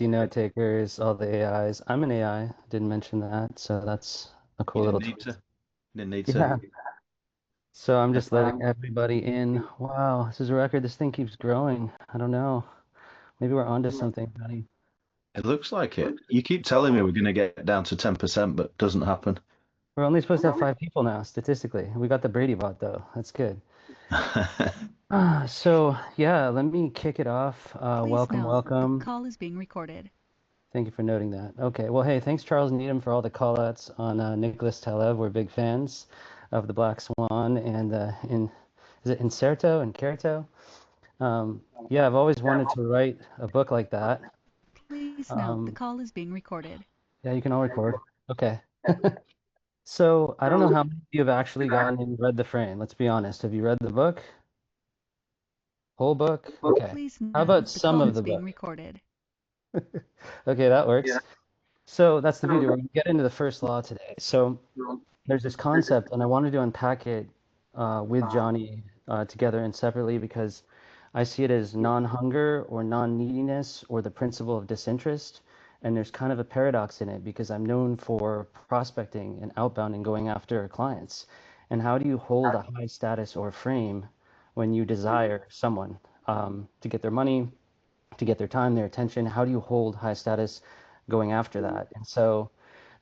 note takers, all the AIs. I'm an AI. Didn't mention that, so that's a You cool didn't little need to. twist. You didn't need to. Yeah. So I'm just letting Um, everybody in. Wow, this is a record. This thing keeps growing. I don't know. Maybe we're onto something, buddy. It looks like it. You keep telling me we're going to get down to 10%, but it doesn't happen. We're only supposed to have 5 people now, statistically. We got the Brady bot though. That's good. So yeah, let me kick it off. Please Welcome, note, the welcome. call is being recorded. Thank you for noting that. Okay, well, hey, thanks Charles Needham for all the call-outs on Nicholas Taleb. We're big fans of the Black Swan and in is it Incerto and Certo? Yeah, I've always wanted to write a book like that. Please note, the Um, call is being recorded. yeah, you can all record. Okay. So I don't know how many of you have actually gone and read the frame. Let's be honest. Have you read the book? Whole book? Okay. Please How note, about the some call of is the being book? recorded. Okay, that works. So that's the beauty. We're going to get into the first law today. So there's this concept, and I wanted to unpack it with Johnny together and separately because I see it as non-hunger or non-neediness or the principle of disinterest. And there's kind of a paradox in it because I'm known for prospecting and outbound and going after clients. And how do you hold a high status or frame when you desire someone to get their money, to get their time, their attention? How do you hold high status going after that? And so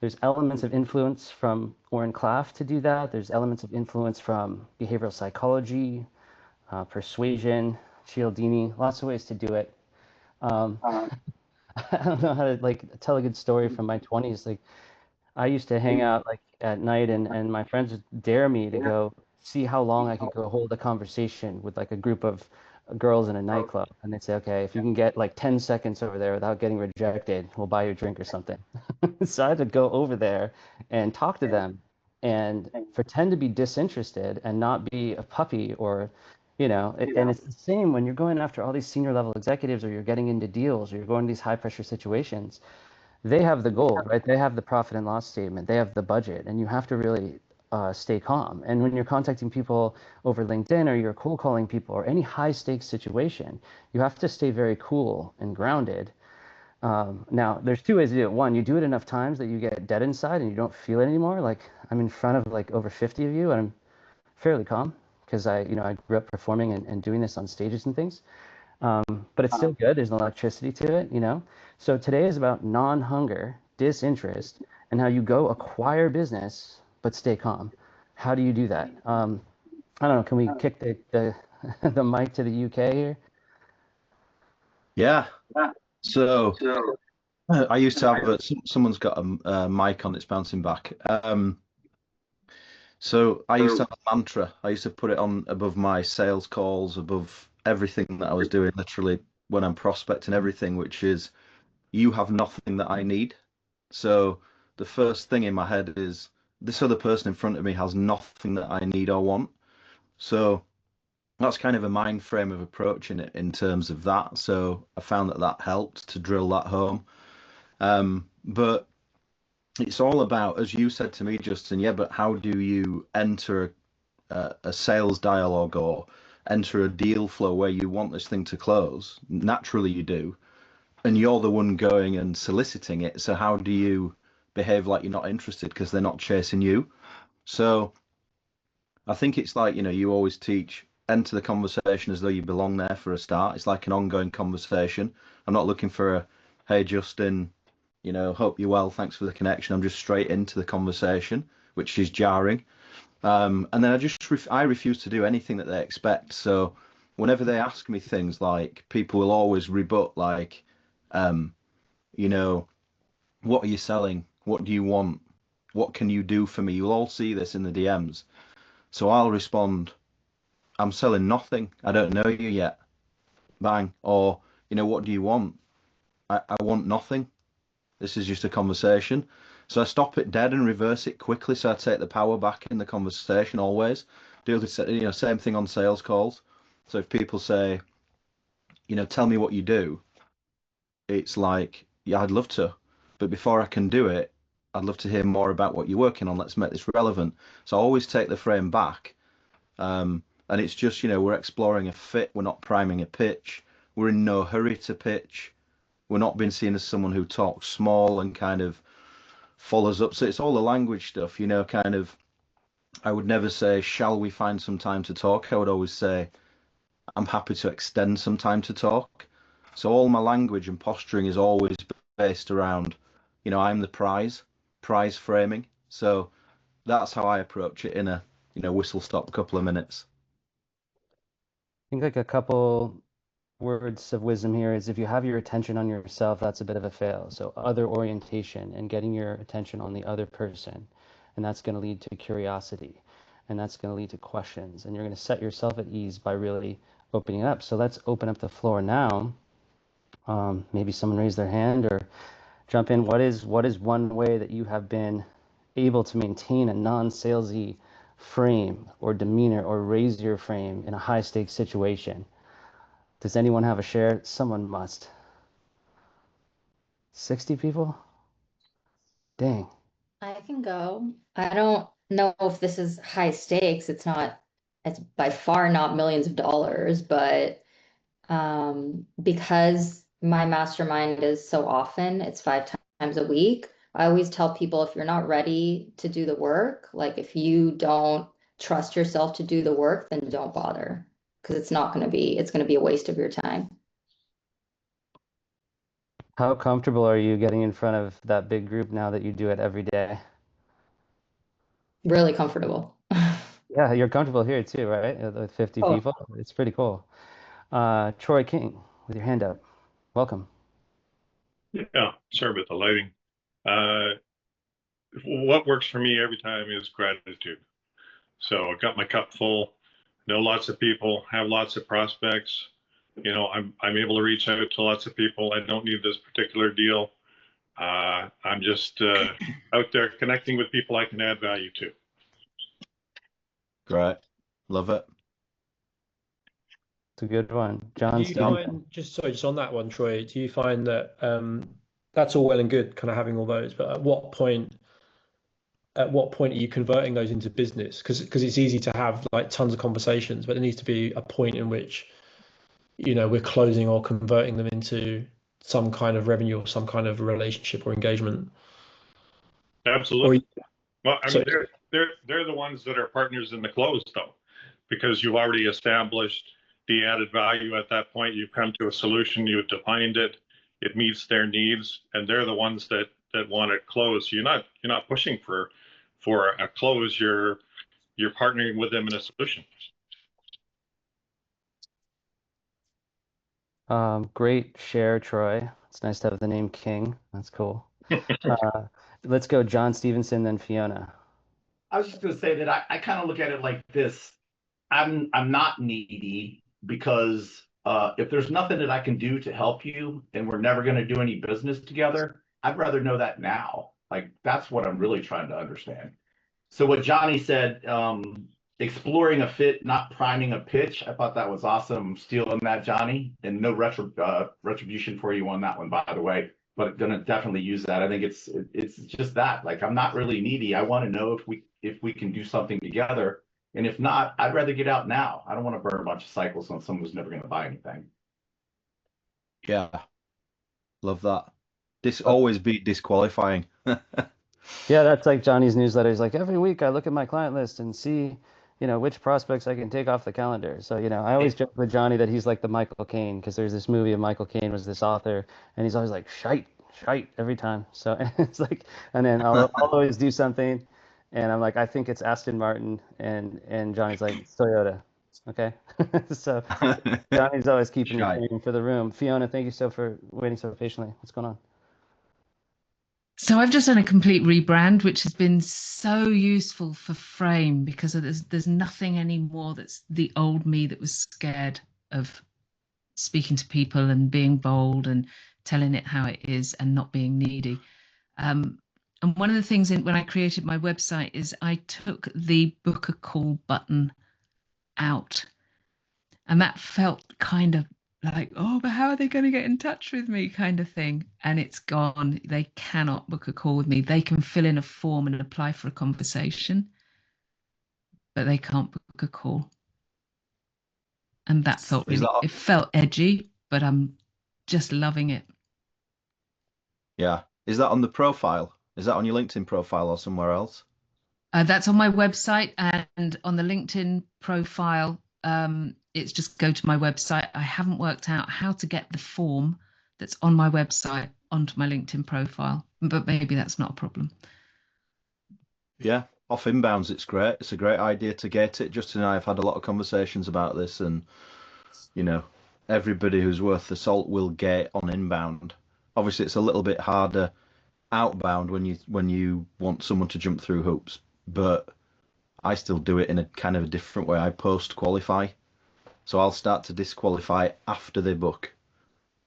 there's elements of influence from Oren Klaff to do that. There's elements of influence from behavioral psychology, persuasion, Cialdini, lots of ways to do it. Um, I don't know how to like tell a good story from my 20s. Like I used to hang out like at night and my friends would dare me to go see how long I could go hold a conversation with like a group of girls in a nightclub. And they'd say, okay, if you can get like 10 seconds over there without getting rejected, we'll buy you a drink or something. So I had to go over there and talk to them and pretend to be disinterested and not be a puppy or, and it's the same when you're going after all these senior level executives or you're getting into deals or you're going to these high pressure situations. They have the goal, right? They have the profit and loss statement. They have the budget, and you have to really stay calm. And when you're contacting people over LinkedIn or you're cold calling people or any high stakes situation, you have to stay very cool and grounded. Now, there's two ways to do it. One, you do it enough times that you get dead inside and you don't feel it anymore. Like I'm in front of like over 50 of you, and I'm fairly calm because I grew up performing and doing this on stages and things. But it's still good. There's an electricity to it. So today is about non-hunger, disinterest, and how you go acquire business but stay calm. How do you do that? I don't know. Can we kick the the mic to the UK here? yeah. So I used to have someone's got a mic on, it's bouncing back. So I used to have a mantra. I used to put it on above my sales calls, above everything that I was doing, literally when I'm prospecting everything, which is you have nothing that I need. So the first thing in my head is this other person in front of me has nothing that I need or want. So that's kind of a mind frame of approaching it in terms of that. So I found that that helped to drill that home. But it's all about, as you said to me, Justin, yeah, but how do you enter a sales dialogue or enter a deal flow where you want this thing to close? Naturally, you do. And you're the one going and soliciting it. So how do you behave like you're not interested because they're not chasing you? So I think it's like, you always teach enter the conversation as though you belong there for a start. It's like an ongoing conversation. I'm not looking for a, hey, Justin, hope you're well. Thanks for the connection. I'm just straight into the conversation, which is jarring. And then I refuse to do anything that they expect. So whenever they ask me things like people will always rebut like, um, you know, what are you selling? What do you want? What can you do for me? You'll all see this in the DMs. So I'll respond, I'm selling nothing. I don't know you yet. Bang. Or, what do you want? I want nothing. This is just a conversation. So I stop it dead and reverse it quickly. So I take the power back in the conversation always. Do the same thing on sales calls. So if people say, tell me what you do, it's like, yeah, I'd love to, but before I can do it, I'd love to hear more about what you're working on. Let's make this relevant. So I always take the frame back. And it's just, we're exploring a fit. We're not priming a pitch. We're in no hurry to pitch. We're not being seen as someone who talks small and kind of follows up. So it's all the language stuff, kind of. I would never say, shall we find some time to talk? I would always say, I'm happy to extend some time to talk. So all my language and posturing is always based around, I'm the prize framing. So that's how I approach it in a, whistle stop couple of minutes. I think like a couple words of wisdom here is if you have your attention on yourself, that's a bit of a fail. So other orientation and getting your attention on the other person, and that's going to lead to curiosity, and that's going to lead to questions, and you're going to set yourself at ease by really opening it up. So let's open up the floor now. Maybe someone raise their hand or jump in. What is one way that you have been able to maintain a non-salesy frame or demeanor or raise your frame in a high stakes situation? Does anyone have a share? Someone must. 60 people? Dang. I can go. I don't know if this is high stakes. It's by far not millions of dollars, but because my mastermind is so often, it's 5 times a week. I always tell people if you're not ready to do the work, like if you don't trust yourself to do the work, then don't bother because it's going to be a waste of your time. How comfortable are you getting in front of that big group now that you do it every day? Really comfortable. Yeah, you're comfortable here too, right? With 50 Oh, people. It's pretty cool. Troy King, with your hand up. Welcome. Yeah, sorry about the lighting. Uh, what works for me every time is gratitude. So I got my cup full, know lots of people, have lots of prospects. I'm able to reach out to lots of people. I don't need this particular deal. I'm just out there connecting with people I can add value to. Great. Love it. It's a good one. John Do you Stevenson. find, just on that one, Troy, do you find that that's all well and good, kind of having all those, but at what point are you converting those into business? Because it's easy to have like tons of conversations, but there needs to be a point in which, we're closing or converting them into some kind of revenue or some kind of relationship or engagement. Absolutely. Well, I So mean, they're the ones that are partners in the close, though, because you've already established the added value at that point. You've come to a solution, you've defined it, it meets their needs, and they're the ones that want it closed. You're not pushing for a close. You're partnering with them in a solution. Great share, Troy. It's nice to have the name King. That's cool. Let's go John Stevenson, then Fiona. I was just going to say that I kind of look at it like this. I'm not needy because if there's nothing that I can do to help you and we're never going to do any business together, I'd rather know that now. Like that's what I'm really trying to understand. So what Johnny said, exploring a fit, not priming a pitch. I thought that was awesome. I'm stealing that, Johnny, and no retribution for you on that one, by the way. But gonna definitely use that. I think it's just that. Like I'm not really needy. I want to know if we can do something together. And if not, I'd rather get out now. I don't want to burn a bunch of cycles on someone who's never going to buy anything. Yeah. Love that. This always be disqualifying. Yeah, that's like Johnny's newsletter. He's like, every week I look at my client list and see, which prospects I can take off the calendar. So, I always joke with Johnny that he's like the Michael Caine because there's this movie of Michael Caine was this author and he's always like, shite every time. So it's like, and then I'll always do something and I'm like, I think it's Aston Martin and Johnny's like, it's Toyota. Okay. So Johnny's always keeping the theme for the room. Fiona, thank you for waiting so patiently. What's going on? So I've just done a complete rebrand, which has been so useful for Frame because there's nothing anymore that's the old me that was scared of speaking to people and being bold and telling it how it is and not being needy. And one of the things when I created my website is I took the book a call button out. And that felt kind of like, oh, but how are they going to get in touch with me kind of thing? And it's gone. They cannot book a call with me. They can fill in a form and apply for a conversation, but they can't book a call. And that felt it felt edgy, but I'm just loving it. Yeah. Is that on the profile? Is that on your LinkedIn profile or somewhere else? That's on my website, and on the LinkedIn profile, it's just go to my website. I haven't worked out how to get the form that's on my website onto my LinkedIn profile, but maybe that's not a problem. Yeah, off inbounds, it's great. It's a great idea to get it. Justin and I have had a lot of conversations about this, and you know, everybody who's worth the salt will get on inbound. Obviously, it's a little bit harder outbound when you want someone to jump through hoops, but I still do it in a kind of a different way. I post qualify, so I'll start to disqualify after they book.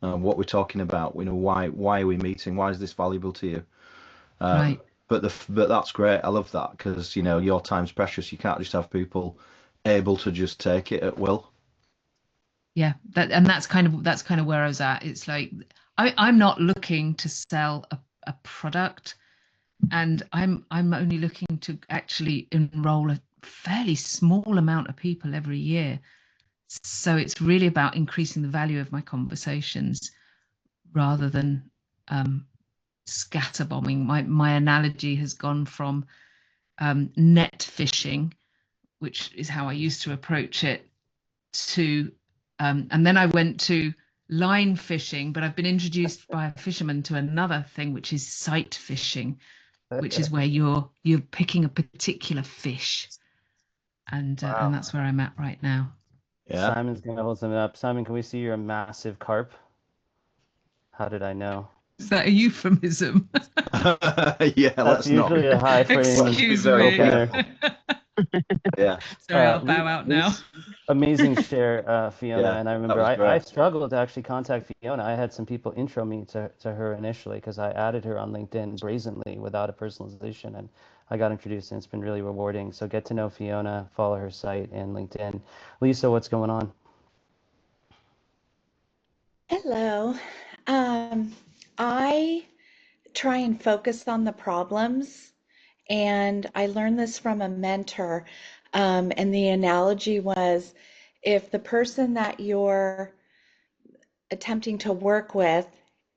What we're talking about, why are we meeting? Why is this valuable to you? Right. But that's great. I love that because your time's precious. You can't just have people able to just take it at will. Yeah, that's kind of where I was at. It's like I'm not looking to sell a product, and I'm only looking to actually enroll a fairly small amount of people every year. So it's really about increasing the value of my conversations rather than scatterbombing. My analogy has gone from net fishing, which is how I used to approach it, to and then I went to line fishing, but I've been introduced by a fisherman to another thing, which is sight fishing, which is where you're picking a particular fish, and Wow. and that's where I'm at right now. Yeah. Simon's gonna hold something up. Simon, can we see your massive carp? How did I know? Is that a euphemism? Yeah, That's let's not. usually a high frame Excuse very me. careful. Yeah. Sorry, I'll bow out now. Amazing share, Fiona. Yeah, And I that remember was I great. struggled to actually contact Fiona. I had some people intro me to her initially because I added her on LinkedIn brazenly without a personalization, and I got introduced, and it's been really rewarding. So get to know Fiona, follow her site and LinkedIn. Lisa, what's going on? Hello. I try and focus on the problems, and I learned this from a mentor. And the analogy was if the person that you're attempting to work with,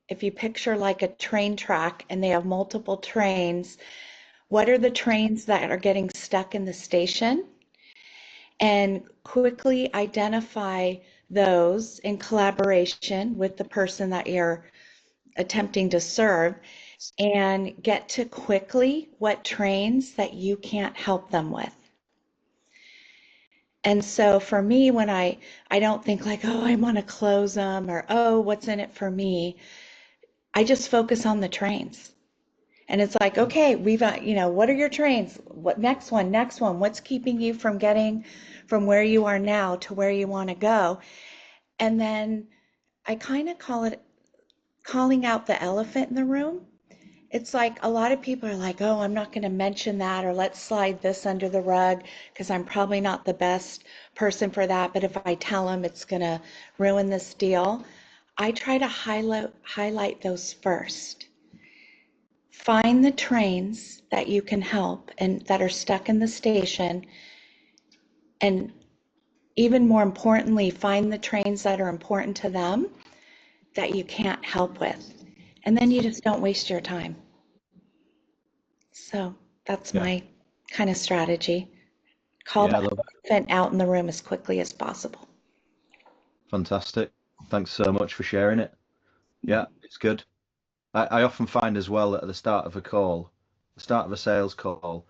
if you picture like a train track and they have multiple trains, what are the trains that are getting stuck in the station? And quickly identify those in collaboration with the person that you're attempting to serve, and get to quickly what trains that you can't help them with. And so for me, when I don't think like, oh, I want to close them, or oh, what's in it for me? I just focus on the trains. And it's like, okay, we've got, what are your trains? What next one? What's keeping you from getting from where you are now to where you want to go? And then I kind of call it calling out the elephant in the room. It's like a lot of people are like, oh, I'm not going to mention that, or let's slide this under the rug because I'm probably not the best person for that. But if I tell them, it's going to ruin this deal. I try to highlight those first. Find the trains that you can help and that are stuck in the station. And even more importantly, find the trains that are important to them that you can't help with. And then you just don't waste your time. So that's my kind of strategy. Call Yeah, I the love it. elephant out in the room as quickly as possible. Fantastic. Thanks so much for sharing it. Yeah, it's good. I often find as well that at the start of a call, the start of a sales call,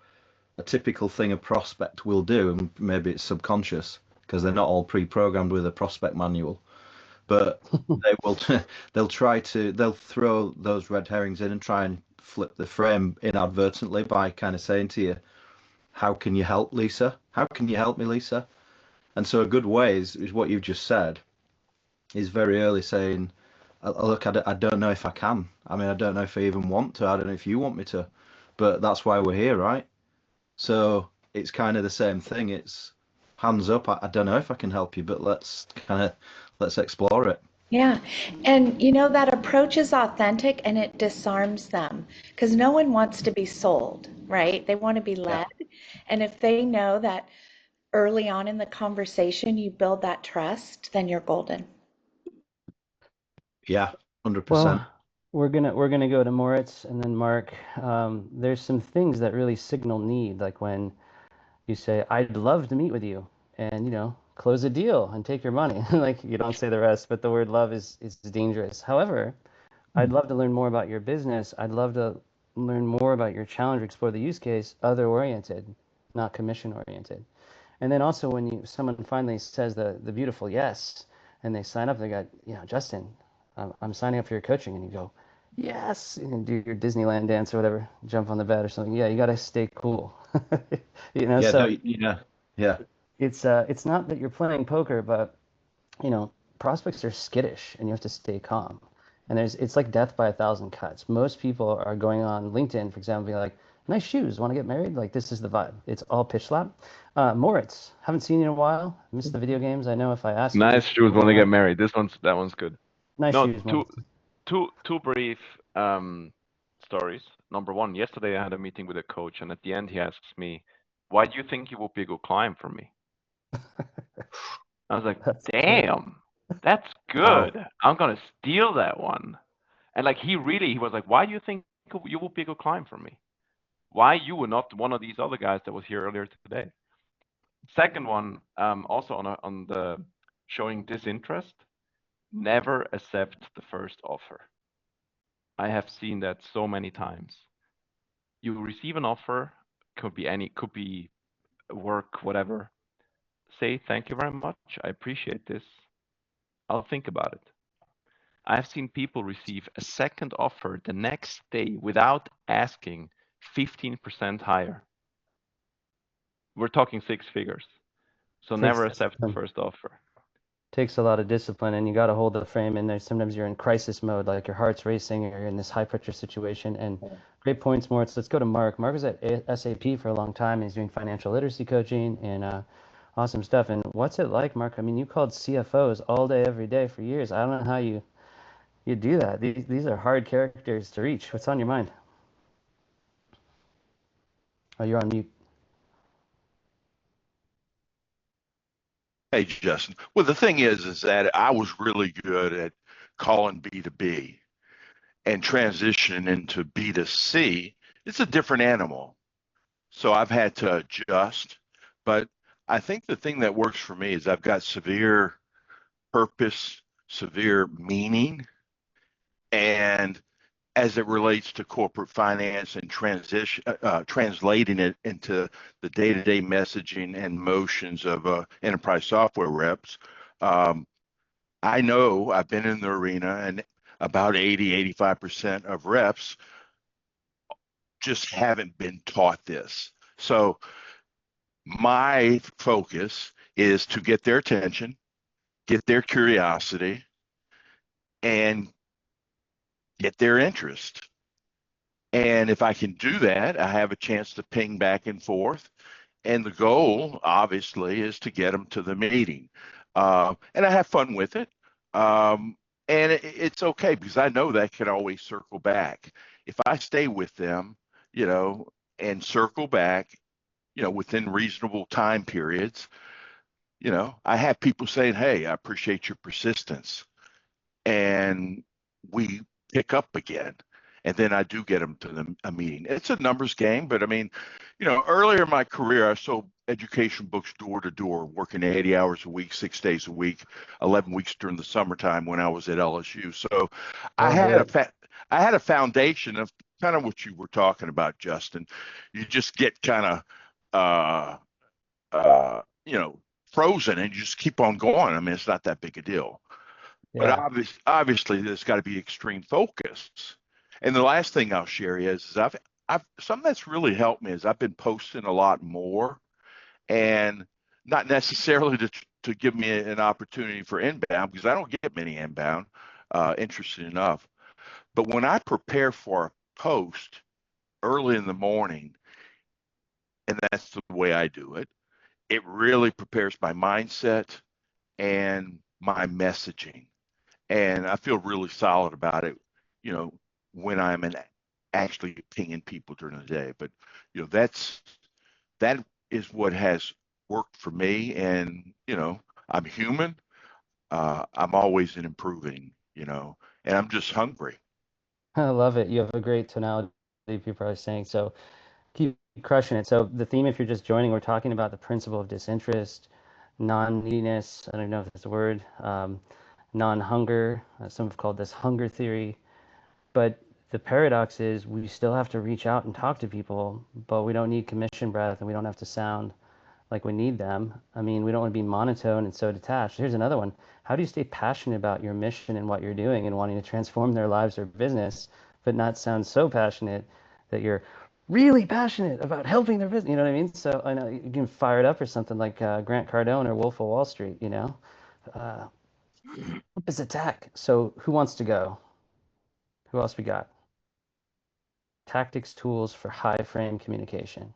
a typical thing a prospect will do, and maybe it's subconscious because they're not all pre-programmed with a prospect manual, but they'll throw those red herrings in and try and flip the frame inadvertently by kind of saying to you, how can you help, Lisa? How can you help me, Lisa? And so a good way is what you've just said, is very early saying, look, I don't know if I can. I mean, I don't know if I even want to. I don't know if you want me to, but that's why we're here, right? So it's kind of the same thing. It's hands up. I don't know if I can help you, but let's explore it. Yeah. And that approach is authentic and it disarms them because no one wants to be sold, right? They want to be Yeah. led. And if they know that early on in the conversation you build that trust, then you're golden. Yeah, 100%. Well, We're gonna go to Moritz and then Mark. There's some things that really signal need, like when you say, "I'd love to meet with you," and close a deal and take your money. Like you don't say the rest, but the word love is dangerous. However, I'd love to learn more about your business. I'd love to learn more about your challenge, explore the use case, other oriented, not commission oriented. And then also when someone finally says the beautiful yes, and they sign up, they got, Justin, I'm signing up for your coaching, and you go, yes, you can do your Disneyland dance or whatever, jump on the bed or something. Yeah, you got to stay cool. Yeah, So yeah. it's not that you're playing poker, but prospects are skittish, and you have to stay calm. And it's like death by a thousand cuts. Most people are going on LinkedIn, for example, being like, nice shoes, want to get married? Like, this is the vibe. It's all pitch slap. Moritz, haven't seen you in a while. Missed the video games. I know if I ask you. Nice shoes want to get married. That one's good. Nice No, shoes, Moritz. two brief stories. Number one, yesterday I had a meeting with a coach, and at the end he asks me, "Why do you think you would be a good client for me?" I was like, That's good. "Damn, that's Wow. good. I'm gonna steal that one." And like he was like, "Why do you think you would be a good client for me? Why you were not one of these other guys that was here earlier today?" Second one, also on the showing disinterest, never accept the first offer. I have seen that so many times. You receive an offer, could be work, whatever. Say thank you very much. I appreciate this. I'll think about it. I've seen people receive a second offer the next day without asking 15% higher. We're talking six figures. So never accept the first offer. Takes a lot of discipline, and you got to hold the frame in there. Sometimes you're in crisis mode, like your heart's racing, or you're in this high pressure situation. And great points, Moritz. Let's go to Mark. Mark was at SAP for a long time. He's doing financial literacy coaching and awesome stuff. And what's it like, Mark? I mean, you called CFOs all day, every day for years. I don't know how you do that. These are hard characters to reach. What's on your mind? Oh, you're on mute. Hey, Justin. Well, the thing is that I was really good at calling B2B and transitioning into B2C. It's a different animal. So I've had to adjust. But I think the thing that works for me is I've got severe purpose, severe meaning, and as it relates to corporate finance and translating it into the day-to-day messaging and motions of enterprise software reps. I know I've been in the arena, and about 85% of reps just haven't been taught this. So my focus is to get their attention, get their curiosity, and get their interest. And if I can do that, I have a chance to ping back and forth. And the goal, obviously, is to get them to the meeting. And I have fun with it. And it's okay because I know that can always circle back. If I stay with them, and circle back, within reasonable time periods, I have people saying, hey, I appreciate your persistence. And we pick up again. And then I do get them to a meeting. It's a numbers game, but I mean, earlier in my career, I sold education books door to door, working 80 hours a week, 6 days a week, 11 weeks during the summertime when I was at LSU. So I had a foundation of kind of what you were talking about, Justin. You just get kind of, frozen and you just keep on going. I mean, it's not that big a deal. Yeah. But obviously, there's got to be extreme focus. And the last thing I'll share is I've something that's really helped me is I've been posting a lot more, and not necessarily to give me an opportunity for inbound because I don't get many inbound, interesting enough. But when I prepare for a post early in the morning, and that's the way I do it, it really prepares my mindset and my messaging. And I feel really solid about it, when I'm actually pinging people during the day. But that is what has worked for me. And I'm human. I'm always in improving. And I'm just hungry. I love it. You have a great tonality, people are saying. So keep crushing it. So the theme, if you're just joining, we're talking about the principle of disinterest, non-neediness, I don't know if that's a word, non-hunger. Some have called this hunger theory. But the paradox is we still have to reach out and talk to people, but we don't need commission breath and we don't have to sound like we need them. I mean, we don't want to be monotone and so detached. Here's another one. How do you stay passionate about your mission and what you're doing and wanting to transform their lives or business, but not sound so passionate that you're really passionate about helping their business? You know what I mean? So I know you can fire it up or something like Grant Cardone or Wolf of Wall Street, you know? Uh, Olympus attack. So who wants to go? Who else we got? Tactics, tools for high frame communication.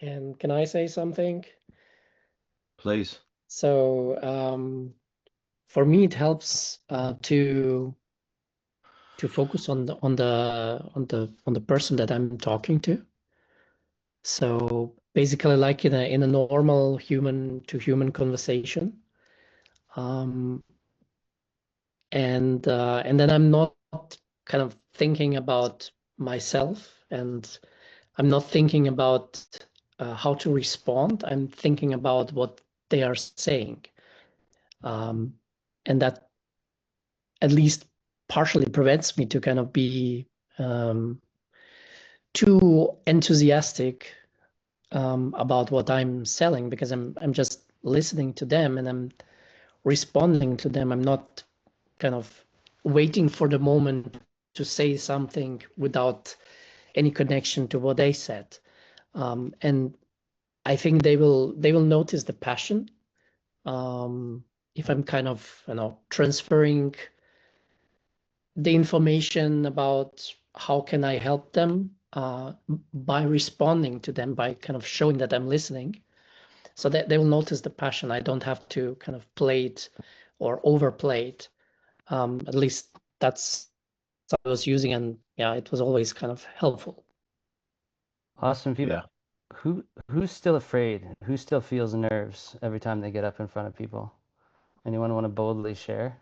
And can I say something? Please. So for me, it helps to focus on the person that I'm talking to. So basically, like in a normal human to human conversation, and then I'm not kind of thinking about myself, and I'm not thinking about how to respond. I'm thinking about what they are saying, and that at least partially prevents me to kind of be too enthusiastic about what I'm selling, because I'm just listening to them and I'm responding to them. I'm not kind of waiting for the moment to say something without any connection to what they said. And I think they will notice the passion if I'm kind of transferring the information about how can I help them by responding to them, by kind of showing that I'm listening, so that they will notice the passion. I don't have to kind of play it or overplay it. At least that's what I was using, and yeah, it was always kind of helpful. Awesome feedback. Who's still afraid? Who still feels nerves every time they get up in front of people? Anyone want to boldly share?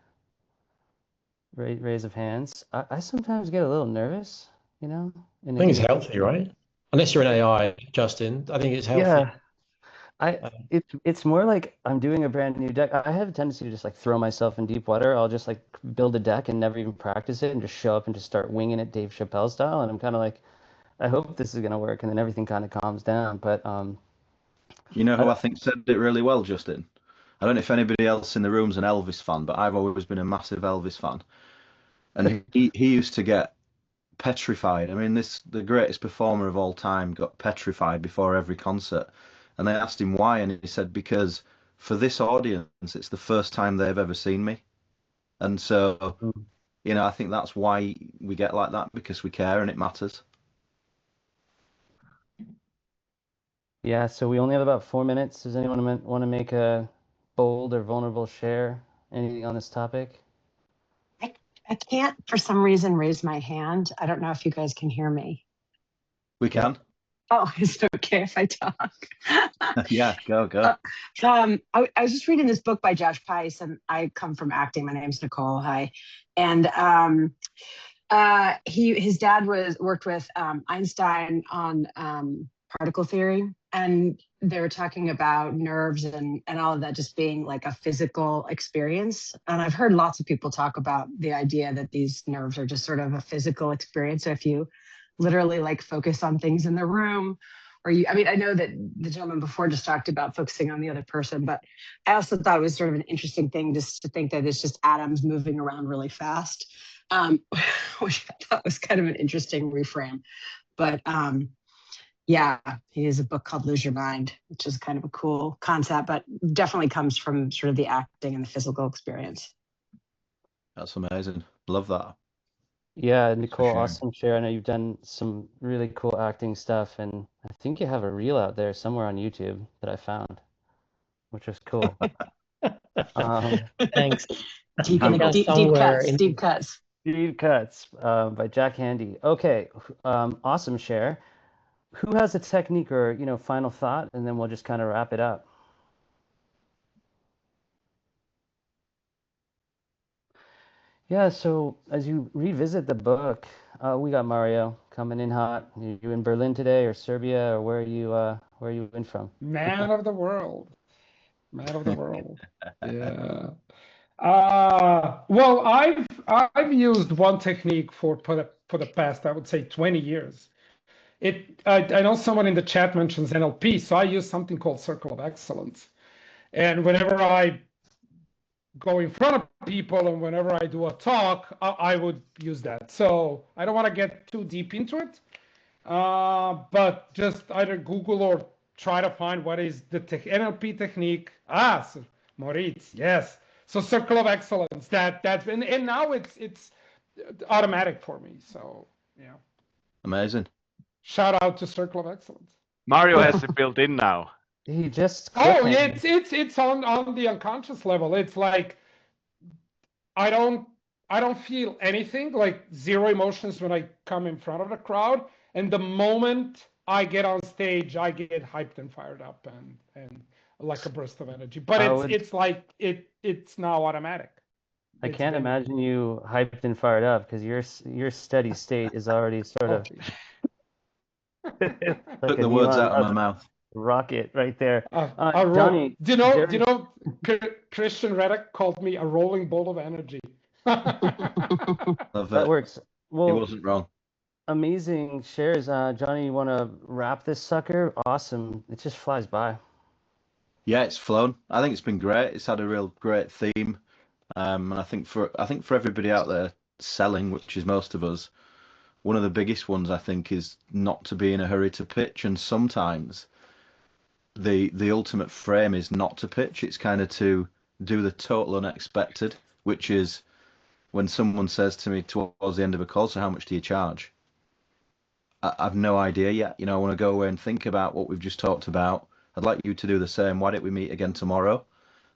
Raise of hands. I sometimes get a little nervous, you know. I think it's healthy, right? Unless you're an AI, Justin. I think it's healthy. Yeah, it's more like I'm doing a brand new deck. I have a tendency to just like throw myself in deep water. I'll just like build a deck and never even practice it and just show up and just start winging it Dave Chappelle style. And I'm kind of like, I hope this is gonna work, and then everything kind of calms down. But You know who I think said it really well, Justin? I don't know if anybody else in the room's an Elvis fan, but I've always been a massive Elvis fan. And he used to get petrified. I mean, the greatest performer of all time got petrified before every concert. And they asked him why, and he said, because for this audience, it's the first time they've ever seen me. And so, I think that's why we get like that, because we care and it matters. Yeah, so we only have about 4 minutes. Does anyone want to make a bold or vulnerable share? Anything on this topic? I can't, for some reason, raise my hand. I don't know if you guys can hear me. We can. Oh, is it okay if I talk? Yeah, go. I was just reading this book by Josh Pais, and I come from acting. My name's Nicole. Hi. And his dad worked with Einstein on particle theory, and they were talking about nerves and all of that just being like a physical experience. And I've heard lots of people talk about the idea that these nerves are just sort of a physical experience. So if you literally like focus on things in the room, or I know that the gentleman before just talked about focusing on the other person, but I also thought it was sort of an interesting thing just to think that it's just atoms moving around really fast, which I thought was kind of an interesting reframe. But yeah, he has a book called Lose Your Mind, which is kind of a cool concept, but definitely comes from sort of the acting and the physical experience. That's amazing. Love that. Yeah, Nicole, awesome share. I know you've done some really cool acting stuff, and I think you have a reel out there somewhere on YouTube that I found, which is cool. Thanks. Deep cuts. Deep cuts by Jack Handy. Okay, awesome share. Who has a technique or final thought, and then we'll just kind of wrap it up. Yeah, so as you revisit the book, we got Mario coming in hot. You in Berlin today or Serbia or where are you in from? Man of the world. Man of the world. Yeah. Well, I've used one technique for the past, I would say, 20 years. I know someone in the chat mentions NLP, so I use something called Circle of Excellence. And whenever I go in front of people and whenever I do a talk, I would use that. So I don't want to get too deep into it, but just either Google or try to find what is the NLP technique. So Moritz, yes. So Circle of Excellence. And now it's automatic for me. So yeah. Amazing. Shout out to Circle of Excellence. Mario has it built in now. He just yeah, it's on the unconscious level. It's like I don't feel anything, like zero emotions when I come in front of the crowd. And the moment I get on stage, I get hyped and fired up and like a burst of energy. But it's now automatic. I can't imagine you hyped and fired up because your steady state is already sort of like Took the words out of my mouth. Rocket right there. Johnny, do you know Christian Reddick called me a rolling ball of energy. That works. Well, he wasn't wrong. Amazing shares. Johnny, you want to wrap this sucker? Awesome. It just flies by. Yeah, it's flown. I think it's been great. It's had a real great theme. And I think for everybody out there selling, which is most of us, one of the biggest ones I think is not to be in a hurry to pitch. And sometimes the ultimate frame is not to pitch. It's kind of to do the total unexpected, which is when someone says to me towards the end of a call, so how much do you charge? I've no idea yet. I want to go away and think about what we've just talked about. I'd like you to do the same. Why don't we meet again tomorrow?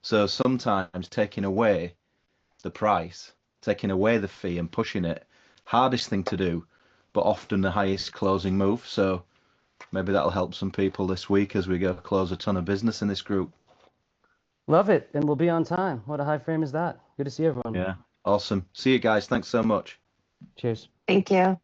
So sometimes taking away the price, taking away the fee and pushing it, hardest thing to do, but often the highest closing move. So maybe that'll help some people this week as we go close a ton of business in this group. Love it. And we'll be on time. What a high frame is that? Good to see everyone. Yeah. Awesome. See you guys. Thanks so much. Cheers. Thank you.